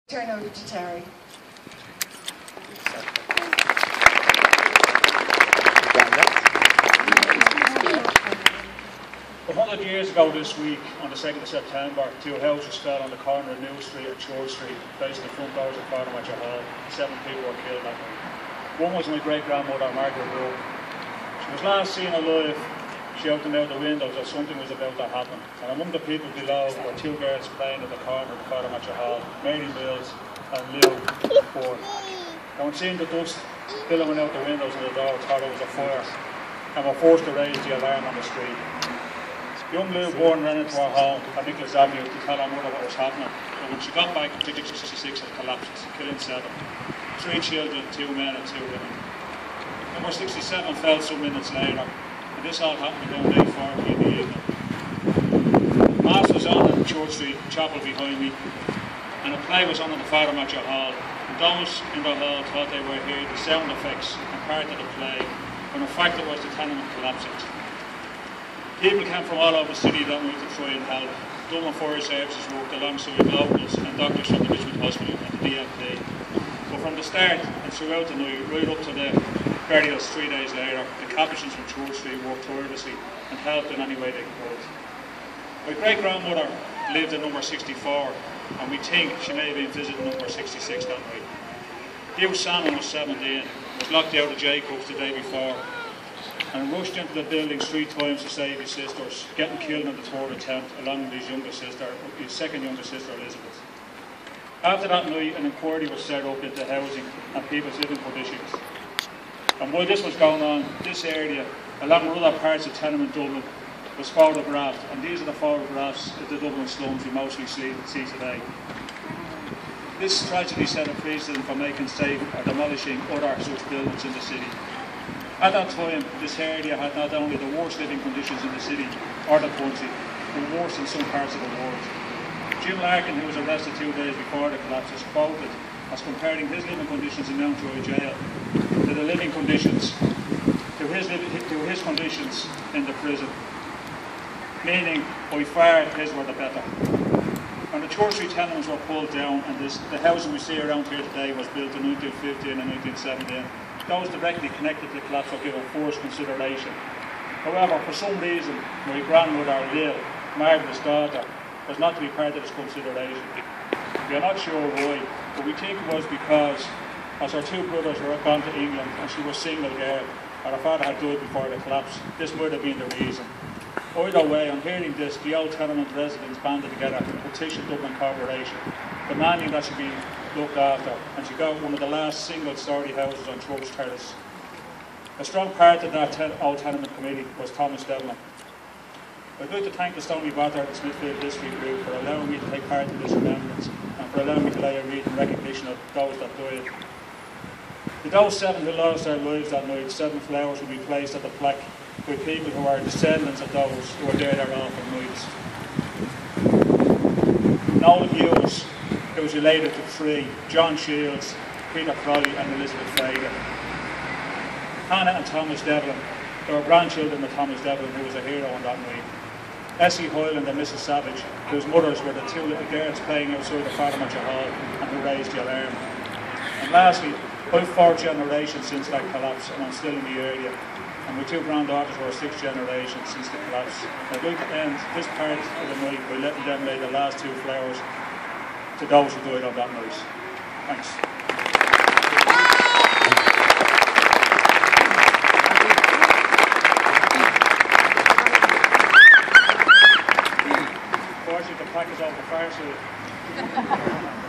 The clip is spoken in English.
Turn over to Terry. 100 years ago this week, on the 2nd of September, two houses fell on the corner of New Street and Church Street, facing the front doors of Farnham Hall. 7 people were killed that night. One was my great-grandmother, Margaret Brooke. She was last seen alive shouting out the windows that something was about to happen. And among the people below were 2 girls playing at the corner of Farnham Hall, Mary Mills and Lou Ford. Now, on seeing the dust billowing out the windows and the door, thought it was a fire, and were forced to raise the alarm on the street. Young Lou Bourne ran into her home at Nicholas Avenue to tell her mother what was happening, but when she got back, the 66 had collapsed, killing 7. 3 children, 2 men and 2 women. Number 67 fell some minutes later, and this all happened around 8:40 in the evening. Mass was on at Church Street, chapel behind me, and a play was on at the Farnham Hall. And those in the hall thought they were hearing the sound effects and part of the play, when in fact it was the tenement collapsing. People came from all over the city that night to try and help. Dublin Fire Services worked alongside locals and doctors from the Richmond Hospital and the DMP. But from the start and throughout the night, right up to the burials 3 days later, the Capuchins from Church Street worked tirelessly and helped in any way they could. My great-grandmother lived at number 64, and we think she may have been visiting number 66 that night. Hugh Salmon was 17, was locked out of Jacobs the day before, and rushed into the building 3 times to save his sisters, getting killed in the 3rd attempt along with his second younger sister Elizabeth. After that night, an inquiry was set up into housing and people's living conditions. And while this was going on, this area, along with other parts of tenement Dublin, was photographed, and these are the photographs of the Dublin slums we mostly see today. This tragedy set a precedent for making safe or demolishing other such buildings in the city. At that time, this area had not only the worst living conditions in the city or the country, but worse in some parts of the world. Jim Larkin, who was arrested 2 days before the collapse, is quoted as comparing his living conditions in Mountjoy Jail to the living conditions, to his conditions in the prison, meaning by far his were the better. When the Church Street tenements were pulled down, and the housing we see around here today was built in 1915 and 1917, those directly connected to the collapse were given first consideration. However, for some reason, my grandmother, Lil, Margaret's daughter, was not to be part of this consideration. We are not sure why, but we think it was because, as her 2 brothers were gone to England and she was single girl, and her father had died before the collapse, this might have been the reason. Either way, on hearing this, the old tenement residents banded together to petition Dublin Corporation, demanding that she be looked after, and she got one of the last single-storey houses on Church Terrace. A strong part of that old tenement committee was Thomas Devlin. I'd like to thank the Stony Batter and Smithfield History Group for allowing me to take part in this remembrance and for allowing me to lay a wreath in recognition of those that died. To those 7 who lost their lives that night, 7 flowers will be placed at the plaque with people who are descendants of those who were there their awful nights. Noel Hughes, who was related to 3, John Shields, Peter Crowley and Elizabeth Fagan. Hannah and Thomas Devlin, they were grandchildren of Thomas Devlin, who was a hero on that night. Essie Hoyland and Mrs Savage, whose mothers were the 2 little girls playing outside the Farnham Hall and who raised the alarm. And lastly, I've 4 generations since that collapse, and I'm still in the area. And my 2 granddaughters were 6 generations since the collapse. I'd like to end this part of the night by letting them lay the last 2 flowers to those who died on that night. Thanks. Unfortunately, the pack is off the fire side.